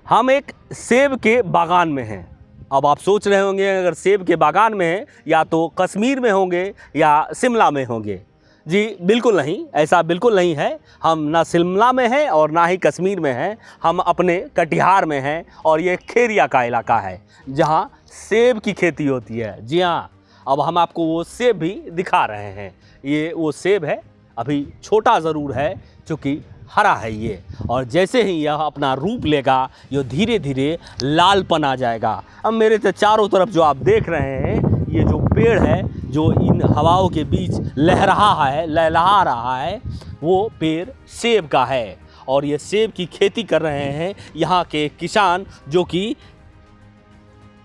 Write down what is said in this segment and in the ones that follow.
हम एक सेब के बागान में हैं। अब आप सोच रहे होंगे अगर सेब के बागान में हैं या तो कश्मीर में होंगे या शिमला में होंगे। जी बिल्कुल नहीं, ऐसा बिल्कुल नहीं है। हम ना शिमला में हैं और ना ही कश्मीर में हैं, हम अपने कटिहार में हैं और ये खेरिया का इलाका है जहाँ सेब की खेती होती है। जी हाँ, अब हम आपको वो सेब भी दिखा रहे हैं। ये वो सेब है, अभी छोटा ज़रूर है क्योंकि हरा है ये, और जैसे ही यह अपना रूप लेगा ये धीरे धीरे लालपन आ जाएगा। अब मेरे तो चारों तरफ जो आप देख रहे हैं ये जो पेड़ है जो इन हवाओं के बीच लहलहा रहा है वो पेड़ सेब का है। और ये सेब की खेती कर रहे हैं यहाँ के किसान जो कि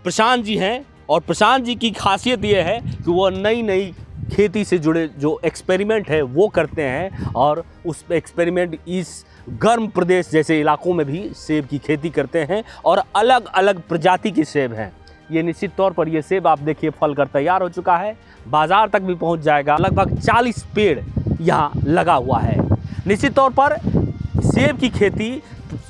प्रशांत जी हैं। और प्रशांत जी की खासियत ये है कि वो नई नई खेती से जुड़े जो एक्सपेरिमेंट है वो करते हैं और उस एक्सपेरिमेंट इस गर्म प्रदेश जैसे इलाकों में भी सेब की खेती करते हैं और अलग अलग प्रजाति के सेब हैं। ये निश्चित तौर पर ये सेब आप देखिए फल कर तैयार हो चुका है, बाज़ार तक भी पहुंच जाएगा। लगभग 40 पेड़ यहाँ लगा हुआ है। निश्चित तौर पर सेब की खेती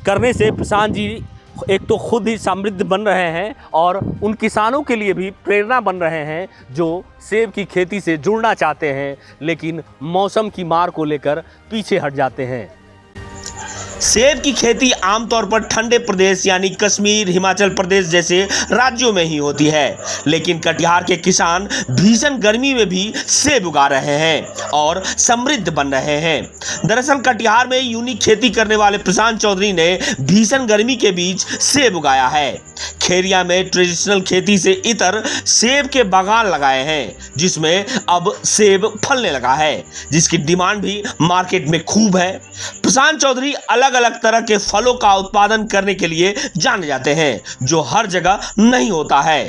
करने से प्रशांत जी एक तो खुद ही समृद्ध बन रहे हैं और उन किसानों के लिए भी प्रेरणा बन रहे हैं जो सेब की खेती से जुड़ना चाहते हैं लेकिन मौसम की मार को लेकर पीछे हट जाते हैं। सेब की खेती आमतौर पर ठंडे प्रदेश यानी कश्मीर, हिमाचल प्रदेश जैसे राज्यों में ही होती है, लेकिन कटिहार के किसान भीषण गर्मी में भी सेब उगा रहे हैं और समृद्ध बन रहे हैं। दरअसल कटिहार में यूनिक खेती करने वाले प्रशांत चौधरी ने भीषण गर्मी के बीच सेब उगाया है। खेरिया में ट्रेडिशनल खेती से इतर सेब के बागान लगाए हैं जिसमें अब सेब फलने लगा है, जिसकी डिमांड भी मार्केट में खूब है। प्रशांत चौधरी अलग अलग तरह के फलों का उत्पादन करने के लिए जाने जाते हैं जो हर जगह नहीं होता है।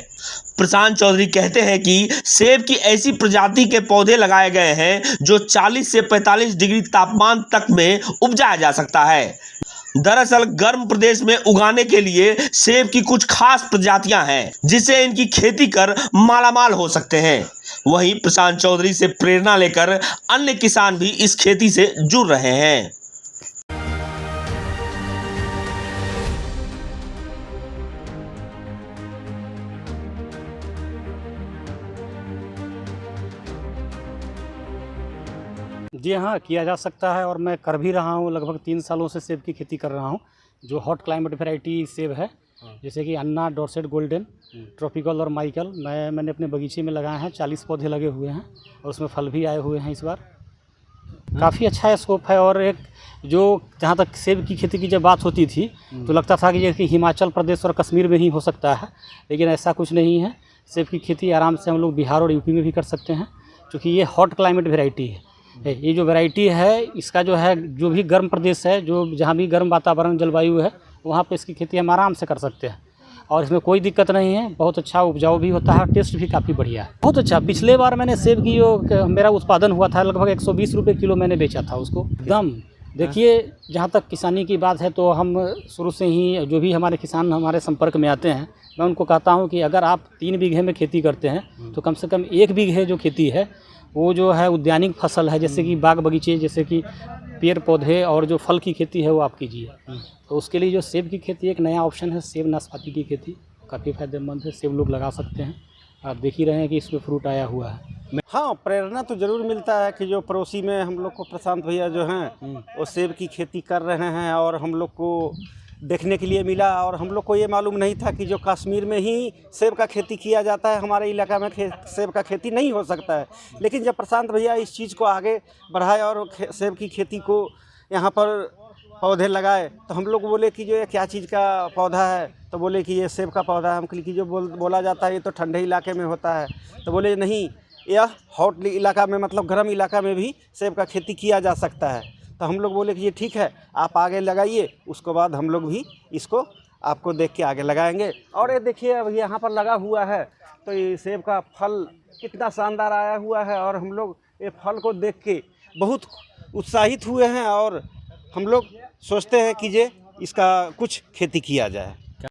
प्रशांत चौधरी कहते हैं कि सेब की ऐसी प्रजाति के पौधे लगाए गए हैं जो 40 से 45 डिग्री तापमान तक में उपजाया जा सकता है। दरअसल गर्म प्रदेश में उगाने के लिए सेब की कुछ खास प्रजातियां हैं जिससे इनकी खेती कर मालामाल हो सकते हैं। वहीं प्रशांत चौधरी से प्रेरणा लेकर अन्य किसान भी इस खेती से जुड़ रहे हैं। जी हाँ, किया जा सकता है और मैं कर भी रहा हूँ। लगभग 3 सालों से सेब की खेती कर रहा हूँ जो हॉट क्लाइमेट वैरायटी सेब है, जैसे कि अन्ना, डॉर्सेट गोल्डन, ट्रॉपिकल और माइकल। मैंने अपने बगीचे में लगाए हैं। 40 पौधे लगे हुए हैं और उसमें फल भी आए हुए हैं इस बार। काफ़ी अच्छा है, स्कोप है। और एक जो जहाँ तक सेब की खेती की जब बात होती थी तो लगता था कि जैसे हिमाचल प्रदेश और कश्मीर में ही हो सकता है, लेकिन ऐसा कुछ नहीं है। सेब की खेती आराम से हम लोग बिहार और यूपी में भी कर सकते हैं क्योंकि ये हॉट क्लाइमेट वैरायटी है। ये जो वैरायटी है इसका जो है जो भी गर्म प्रदेश है, जो जहाँ भी गर्म वातावरण जलवायु है वहाँ पे इसकी खेती हम आराम से कर सकते हैं और इसमें कोई दिक्कत नहीं है। बहुत अच्छा उपजाऊ भी होता है, टेस्ट भी काफ़ी बढ़िया है, बहुत अच्छा। पिछले बार मैंने सेब की जो मेरा उत्पादन हुआ था लगभग 120 रुपये किलो मैंने बेचा था उसको एकदम। देखिए, जहाँ तक किसानी की बात है तो हम शुरू से ही जो भी हमारे किसान हमारे संपर्क में आते हैं मैं उनको कहता हूँ कि अगर आप 3 बीघे में खेती करते हैं तो कम से कम 1 बीघे जो खेती है वो जो है उद्यानिक फसल है, जैसे कि बाग बगीचे, जैसे कि पेड़ पौधे और जो फल की खेती है वो आप कीजिए। तो उसके लिए जो सेब की खेती एक नया ऑप्शन है। सेब नाशपाती की खेती काफ़ी फायदेमंद है, सेब लोग लगा सकते हैं। आप देख ही रहे हैं कि इसमें फ्रूट आया हुआ है। हाँ, प्रेरणा तो ज़रूर मिलता है कि जो पड़ोसी में हम लोग को प्रशांत भैया जो हैं वो सेब की खेती कर रहे हैं और हम लोग को देखने के लिए मिला। और हम लोग को ये मालूम नहीं था कि जो कश्मीर में ही सेब का खेती किया जाता है, हमारे इलाका में सेब का खेती नहीं हो सकता है। लेकिन जब प्रशांत भैया इस चीज़ को आगे बढ़ाए और सेब की खेती को यहाँ पर पौधे लगाए तो हम लोग बोले कि जो ये क्या चीज़ का पौधा है, तो बोले कि ये सेब का पौधा है। हम कि जो बोला जाता है ये तो ठंडे इलाके में होता है, तो बोले नहीं, यह हॉट इलाका में मतलब गर्म इलाका में भी सेब का खेती किया जा सकता है। तो हम लोग बोले कि ये ठीक है, आप आगे लगाइए, उसके बाद हम लोग भी इसको आपको देख के आगे लगाएंगे। और ये देखिए अब यहाँ पर लगा हुआ है तो ये सेब का फल कितना शानदार आया हुआ है और हम लोग ये फल को देख के बहुत उत्साहित हुए हैं और हम लोग सोचते हैं कि ये इसका कुछ खेती किया जाए।